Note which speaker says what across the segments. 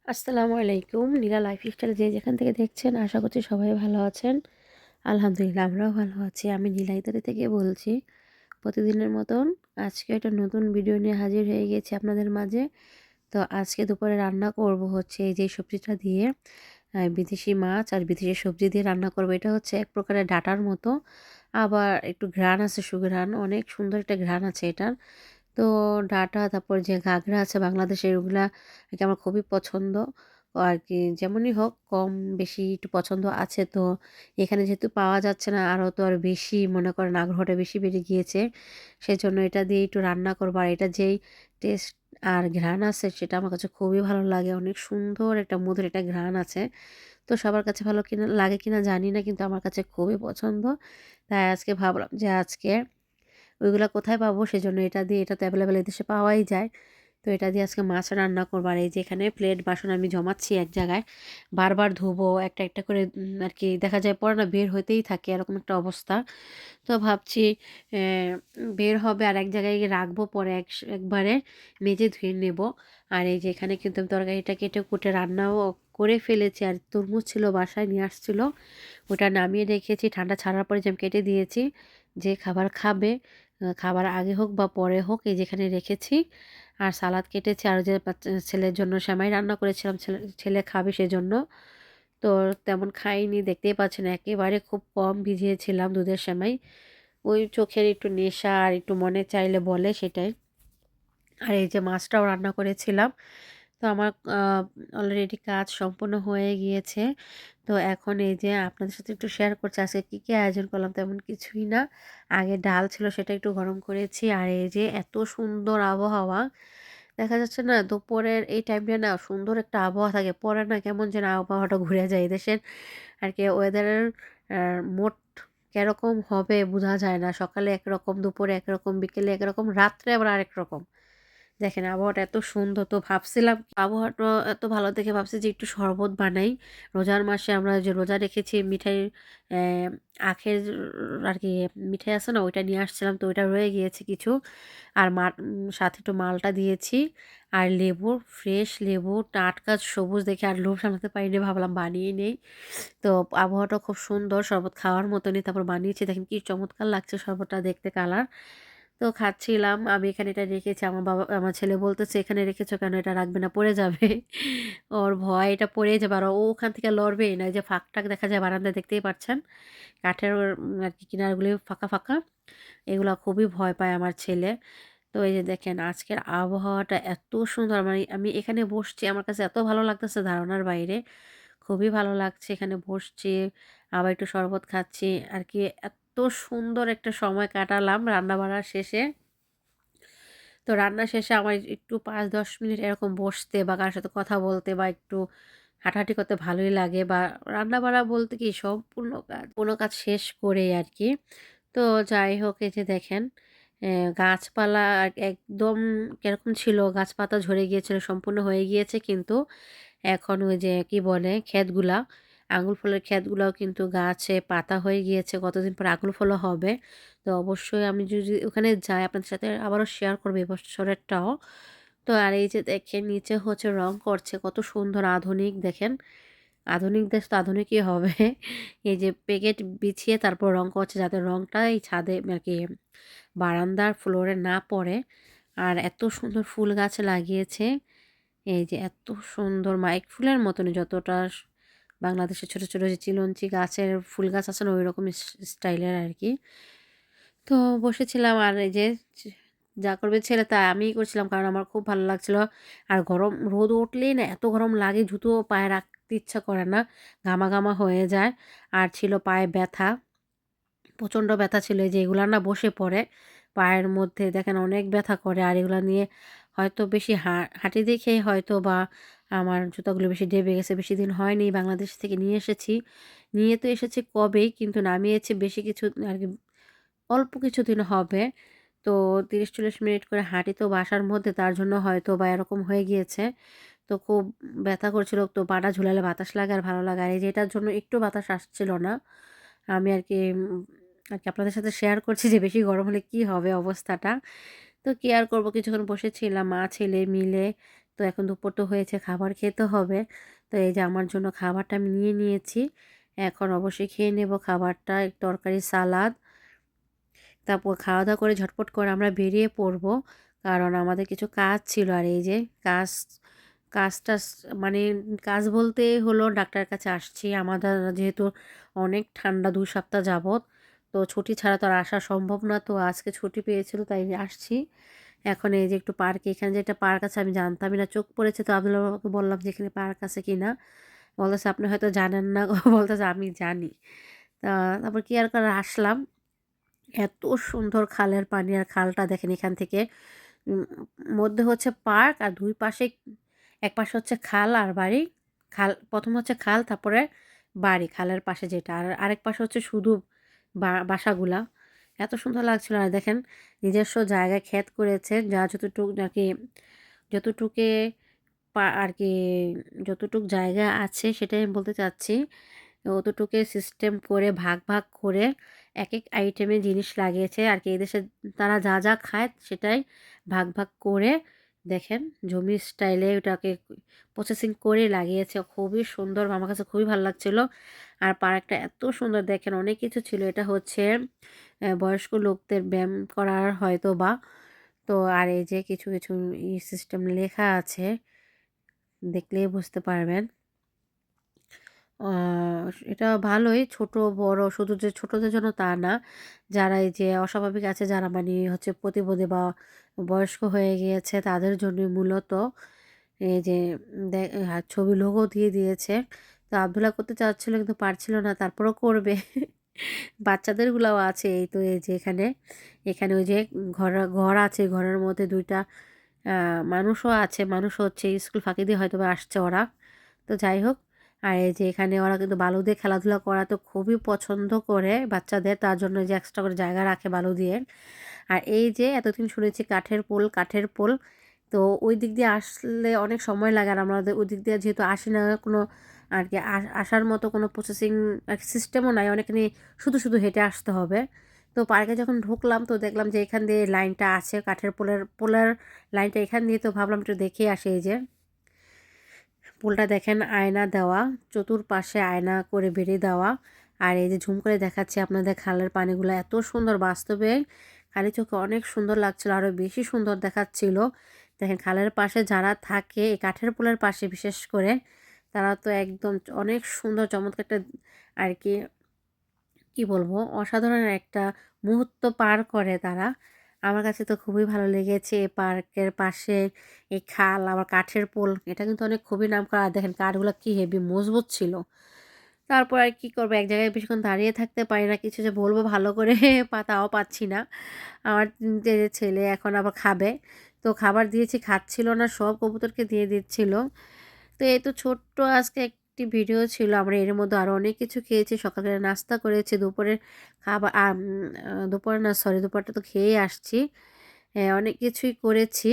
Speaker 1: আসসালামু আলাইকুম। নীলা লাইফস্টাইল যে যেখান থেকে দেখছেন আশা করছি সবাই ভালো আছেন। আলহামদুলিল্লাহ আমরাও ভালো আছি। আমি নীলা ইতালি থেকে বলছি। প্রতিদিনের মতন আজকে একটা নতুন ভিডিও নিয়ে হাজির হয়ে গেছি আপনাদের মাঝে। তো আজকে দুপুরে রান্না করব হচ্ছে এই যে সবজিটা দিয়ে বিদেশি মাছ আর বিদেশি সবজি দিয়ে রান্না করব। এটা হচ্ছে এক প্রকারের ডাঁটার মতো। আবার একটু ঘ্রাণ আছে সুঘ্রাণ। অনেক সুন্দর একটা ঘ্রাণ আছে এটার। তো ডাঁটা তারপর যে ঘাগরা আছে বাংলাদেশের ওগুলা আরকি আমার খুবই পছন্দ। আর কি যেমনই হোক কম বেশি একটু পছন্দ আছে। তো এখানে যেহেতু পাওয়া যাচ্ছে না আরও তো আর বেশি মনে করেন আগ্রহটা বেশি বেড়ে গিয়েছে। সেজন্য এটা দিয়ে একটু রান্না করব। আর এটা যেই টেস্ট আর ঘ্রাণ আছে সেটা আমার কাছে খুবই ভালো লাগে। অনেক সুন্দর একটা মধুর একটা ঘ্রাণ আছে। তো সবার কাছে ভালো কিনা লাগে কিনা জানি না, কিন্তু আমার কাছে খুবই পছন্দ। তাই আজকে ভাবলাম যে আজকে ওইগুলা কোথায় পাবো? সেজন্য এটা দিয়ে, এটা তো অ্যাভেলেবেল এদেশে পাওয়াই যায়। তো এটা দিয়ে আজকে মাছ রান্না করবো। আর এই যে এখানে প্লেট বাসন আমি জমাচ্ছি এক জায়গায়। বারবার ধুবো একটা, একটা করে আরকি দেখা যায় পরে না বের হইতেই থাকে এরকম একটা অবস্থা। তো ভাবছি বের হবে আর এক জায়গায় গিয়ে রাখবো, পরে একবারে মেজে ধুয়ে নেব। আর এই যে এখানে কিন্তু আমি তরকারিটা কেটে কুটে রান্নাও করে ফেলেছি। আর তরমুজ ছিল বাসায় নিয়ে আসছিল। ওটা নামিয়ে রেখেছি, ঠান্ডা ছাড়ার পরে যে আমি কেটে দিয়েছি। যে খাবার খাবে, খাবার আগে হোক বা পরে হোক এই যেখানে রেখেছি। আর সালাদ কেটেছি, আর যে ছেলের জন্য সেমাই রান্না করেছিলাম, ছেলে খাবে সেজন্য। তো তেমন খাইনি, দেখতেই পাচ্ছেন একেবারে খুব কম ভিজিয়েছিলাম দুধের সেমাই। ওই চোখের একটু নেশা আর একটু মনে চাইলে বলে সেটাই। আর এই যে মাছটাও রান্না করেছিলাম। তো আমার অলরেডি কাজ সম্পূর্ণ হয়ে গিয়েছে। তো এখন এই যে আপনাদের সাথে একটু শেয়ার করছি আজকে কী, কী আয়োজন করলাম। তেমন কিছুই না। আগে ডাল ছিল সেটা একটু গরম করেছি। আর এই যে এত সুন্দর আবহাওয়া, দেখা যাচ্ছে না দুপুরের এই টাইমটা না সুন্দর একটা আবহাওয়া থাকে। পরে না কেমন যেন আবহাওয়াটা ঘুরে যায়। এদেশের আর কি ওয়েদারের মোট কিরকম হবে বোঝা যায় না। সকালে একরকম, দুপুরে একরকম, বিকেলে একরকম, রাত্রে আবার আরেক রকম। দেখেন আবহাওয়াটা এত সুন্দর, তো ভাবছিলাম আবহাওয়াটা এত ভালো দেখে ভাবছি যে একটু শরবত বানাই। রোজার মাসে আমরা যে রোজা রেখেছি মিঠাই, আখের আর কি মিঠাই আছে না, ওইটা নিয়ে আসছিলাম। তো ওইটা রয়ে গিয়েছে কিছু। আর সাথে একটু মালটা দিয়েছি। আর লেবু, ফ্রেশ লেবু টাটকা সবুজ দেখে আর লোভ সামলাতে পারিনি, ভাবলাম বানিয়ে নেই। তো আবহাওয়াটা খুব সুন্দর, শরবত খাওয়ার মতনই। তারপর বানিয়েছি, দেখেন কি চমৎকার লাগছে শরবতটা দেখতে, কালার। তো খাচ্ছিলাম। আমি এখানে এটা রেখেছি। আমার ছেলে বলতেছে, "এখানে রেখেছো কেন? এটা রাখবে না, পড়ে যাবে।" ওর ভয় এটা পড়েই যাবে। আর ও ওখান থেকে লড়বেই না। এই যে ফাঁক-টাক দেখা যায় বারান্দায়, দেখতেই পাচ্ছেন। কাঠের আর কি কিনারগুলি ফাঁকা, ফাঁকা। এগুলা খুবই ভয় পায় আমার ছেলে। তো এই যে দেখেন আজকের আবহাওয়াটা এত সুন্দর, মানে আমি এখানে বসছি, আমার কাছে এত ভালো লাগতেছে ধারণার বাইরে। খুবই ভালো লাগছে, এখানে বসছি, আবার একটু শরবত খাচ্ছি। আর কি এত সুন্দর একটা সময় কাটালাম রান্না-বাড়া শেষে। তো রান্না শেষে আমার একটু ৫-১০ মিনিট এরকম বসতে বা কারো সাথে কথা বলতে বা একটু হাঁটাহাঁটি করতে ভালোই লাগে। বা রান্না-বাড়া বলতে কি সম্পূর্ণ কাজ শেষ করেই আর কি। তো যাই হোক, এই যে দেখেন গাছপালা একদম কিরকম ছিল, গাছপাতা ঝরে গিয়েছিল, সম্পূর্ণ হয়ে গিয়েছে। কিন্তু এখন ওই যে কি বলে ক্ষেতগুলা, আঙুল ফলের ক্ষেতগুলাও কিন্তু গাছে পাতা হয়ে গিয়েছে। কতদিন পর আঙুল ফলও হবে। তো অবশ্যই আমি যদি ওখানে যাই আপনাদের সাথে আবারও শেয়ার করবো এবছরেরটাও। তো আর এই যে দেখেন নিচে হচ্ছে রং করছে, কত সুন্দর আধুনিক দেখেন। আধুনিক দেশ তো আধুনিকই হবে। এই যে প্যাকেট বিছিয়ে তারপর রং করছে যাতে রংটা এই ছাদে আর কি বারান্দার ফ্লোরে না পড়ে। আর এত সুন্দর ফুল গাছ লাগিয়েছে। এই যে এত সুন্দর মাইক ফুলের মতনই, যতটা বাংলাদেশের ছোট, ছোট যে চিলঞ্চি গাছের ফুল গাছ আছে না ওইরকম স্টাইলের আর কি। তো বসেছিলাম আর এই যে যা করবে ছেলে তা আমিই করছিলাম, কারণ আমার খুব ভালো লাগছিল। আর গরম রোদ উঠলেই না এত গরম লাগে, জুতো পায়ে রাখতে ইচ্ছা করে না, ঘামা, ঘামা হয়ে যায়। আর ছিল পায়ে ব্যথা, প্রচণ্ড ব্যথা ছিল। এই যে এগুলা না বসে পড়ে পায়ের মধ্যে, দেখেন অনেক ব্যথা করে। আর এগুলা নিয়ে হয়তো বেশি হাঁটি দেখেই হয়তো বা আমার জুতাগুলো বেশি ডেবে গেছে। বেশি দিন হয়নি, বাংলাদেশ থেকে নিয়ে এসেছি। নিয়ে তো এসেছি কবেই, কিন্তু নামিয়েছি বেশি কিছু আর কি অল্প কিছুদিন হবে। তো ৩০-৪০ মিনিট করে হাঁটি তো বাসার মধ্যে, তার জন্য হয়তো বা এরকম হয়ে গিয়েছে। তো খুব ব্যথা করছিল। তো পাটা ঝুলালে বাতাস লাগে আর ভালো লাগে। আর এই যে এটার জন্য একটু বাতাস আসছিল না। আমি আর কি আপনাদের সাথে শেয়ার করছি যে বেশি গরম হলে কি হবে অবস্থাটা। তো কি আর করব, কিছুক্ষণ বসেছিলাম মা ছেলে মিলে। তো এখন দুপুর তো হয়েছে, খাবার খেতে হবে। তো এই যে আমার জন্য খাবারটা আমি নিয়ে নিয়েছি, এখন অবশ্যই খেয়ে নেব খাবারটা, তরকারি সালাদ। তারপর খাওয়া দাওয়া করে ঝটপট করে আমরা বেরিয়ে পড়ব, কারণ আমাদের কিছু কাজ ছিল। আর এই যে কাজ কাজটা মানে কাজ বলতে হলো ডাক্তারের কাছে আসছি। আমাদের যেহেতু অনেক ঠান্ডা 2 সপ্তাহ যাবত, তো ছুটি ছাড়া তো আর আসা সম্ভব না। তো আজকে ছুটি পেয়েছিল তাই আসছি। এখন এই যে একটু পার্কে, এখানে যে একটা পার্ক আছে আমি জানতামই না, চোখ পড়েছে তো আব্দুল্লাহকে বললাম যে এখানে পার্ক আছে কি না। বলতেছে আপনি হয়তো জানেন না। বলতেছে আমি জানি। তা তারপর কি আর করে আসলাম। এত সুন্দর খালের পানি, আর খালটা দেখেন এখান থেকে উম, মধ্যে হচ্ছে পার্ক, আর দুই পাশে, এক পাশে হচ্ছে খাল আর বাড়ি। খাল প্রথম হচ্ছে খাল, তারপরে বাড়ি খালের পাশে যেটা, আর আরেক পাশে হচ্ছে শুধু বাসাগুলা। এত সুন্দর লাগছিল। আর দেখেন নিজস্ব জায়গায় ক্ষেত করেছে, যা যতটুক নাকি যতটুকে আর কি যতটুক জায়গা আছে সেটাই আমি বলতে চাচ্ছি। অতটুকু সিস্টেম করে ভাগ ভাগ করে এক এক আইটেমে জিনিস লাগিয়েছে আর কি। এদেশে তারা যা যা খায় সেটাই ভাগ ভাগ করে দেখেন জমি স্টাইলে ওটাকে প্রসেসিং করে লাগিয়েছে। খুবই সুন্দর, আমার কাছে খুবই ভালো লাগছিল। আর পার্কটা এত সুন্দর, দেখেন অনেক কিছু ছিল। এটা হচ্ছে বয়স্ক লোকদের ব্যায়াম করার হয়তো বা। তো আর এই যে কিছু কিছু সিস্টেম লেখা আছে, দেখলেই বুঝতে পারবেন। এটা ভালোই, ছোট বড় শুধু যে ছোটদের জন্য তা না, যারা এই যে অস্বাভাবিক আছে, যারা মানে হচ্ছে প্রতিবন্ধী বা বয়স্ক হয়ে গিয়েছে তাদের জন্য মূলত এই যে ছবি লোগো দিয়ে দিয়েছে। তো আব্দুল্লাহ করতে চাচ্ছিল কিন্তু পারছিল না, তারপরও করবে। বাচ্চাদের গুলাও আছে। এই তো এই যে এখানে এখানে ওই যে ঘর আছে, ঘরের মধ্যে দুইটা মানুষও আছে। মানুষ হচ্ছে স্কুল ফাঁকি দিয়ে হয়তো বা আসছে ওরা। তো যাই হোক, আর এই যে এখানে ওরা কিন্তু বালু দিয়ে খেলাধুলা করা তো খুবই পছন্দ করে বাচ্চাদের, তার জন্য যে এক্সট্রা করে জায়গা রাখে বালু দিয়ে। আর এই যে এতদিন শুনেছি কাঠের পোল, কাঠের পোল। তো ওই দিক দিয়ে আসলে অনেক সময় লাগে, আর আমাদের ওই দিক দিয়ে যেহেতু আসি না কোনো আর কি, আসার মতো কোনো প্রসেসিং আর সিস্টেমও নাই, অনেকখানি শুধু শুধু হেঁটে আসতে হবে। তো পার্কে যখন ঢুকলাম তো দেখলাম যে এখান দিয়ে লাইনটা আছে, কাঠের পোলের পোলের লাইনটা এখান দিয়ে। তো ভাবলাম একটু দেখে আসি। এই যে পুলটা দেখেন আয়না দেওয়া, চতুর্পাশে আয়না করে বেরিয়ে দেওয়া। আর এই যে ঝুম করে দেখাচ্ছি আপনাদের খালের পানিগুলো এত সুন্দর, বাস্তবে খালি চোখে অনেক সুন্দর লাগছিল, আরও বেশি সুন্দর দেখাচ্ছিল। দেখেন খালের পাশে যারা থাকে, এই কাঠের পুলের পাশে বিশেষ করে, তারা তো একদম অনেক সুন্দর চমৎকার একটা আর কি কি বলবো, অসাধারণ একটা মুহূর্ত পার করে তারা। আমার কাছে তো খুবই ভালো লেগেছে। এই পার্কের পাশে এই খাল, আবার কাঠের পোল, এটা কিন্তু অনেক খুবই নাম করা। আর দেখেন কাঠগুলো কি হেভি মজবুত ছিল। তারপর আর কি করবো, এক জায়গায় বেশিক্ষণ দাঁড়িয়ে থাকতে পারি না, কিছু যে বলবো ভালো করে পাতাও পাচ্ছি না। আমার যে ছেলে এখন আবার খাবে, তো খাবার দিয়েছি, খাচ্ছিল না, সব কবুতরকে দিয়ে দিচ্ছিল। তো এই তো ছোট্ট আজকে একটি ভিডিও ছিল। আমরা এর মধ্যে আরও অনেক কিছু খেয়েছি, সকালে নাস্তা করেছি, দুপুরের খাবার দুপুরে না, সরি, দুপুরটা তো খেয়ে আসছি। হ্যাঁ, অনেক কিছুই করেছি,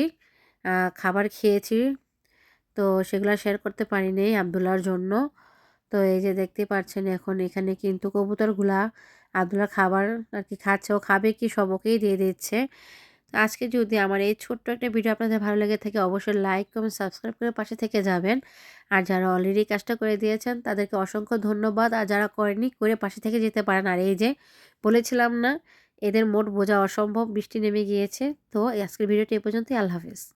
Speaker 1: খাবার খেয়েছি। তো সেগুলো শেয়ার করতে পারিনি আবদুল্লাহর জন্য। তো এই যে দেখতে পাচ্ছেন এখন এখানে কিন্তু কবুতরগুলা আবদুল্লাহ খাবার আর কি খাচ্ছে, ও খাবে কি সব ওকেই দিয়ে দিচ্ছে। তো আজকে যদি আমার এই ছোট্ট একটা ভিডিও আপনাদের ভালো লেগে থাকে, অবশ্যই লাইক কমেন্ট সাবস্ক্রাইব করে পাশে থেকে যাবেন। আর যারা অলরেডি কাজটা করে দিয়েছেন তাদেরকে অসংখ্য ধন্যবাদ, আর যারা করেনি করে পাশে থেকে যেতে পারেন। আর এই যে বলেছিলাম না, এদের মোট বোঝা অসম্ভব, বৃষ্টি নেমে গিয়েছে। তো আজকের ভিডিওটি এ পর্যন্তই। আল্লাহ হাফেজ।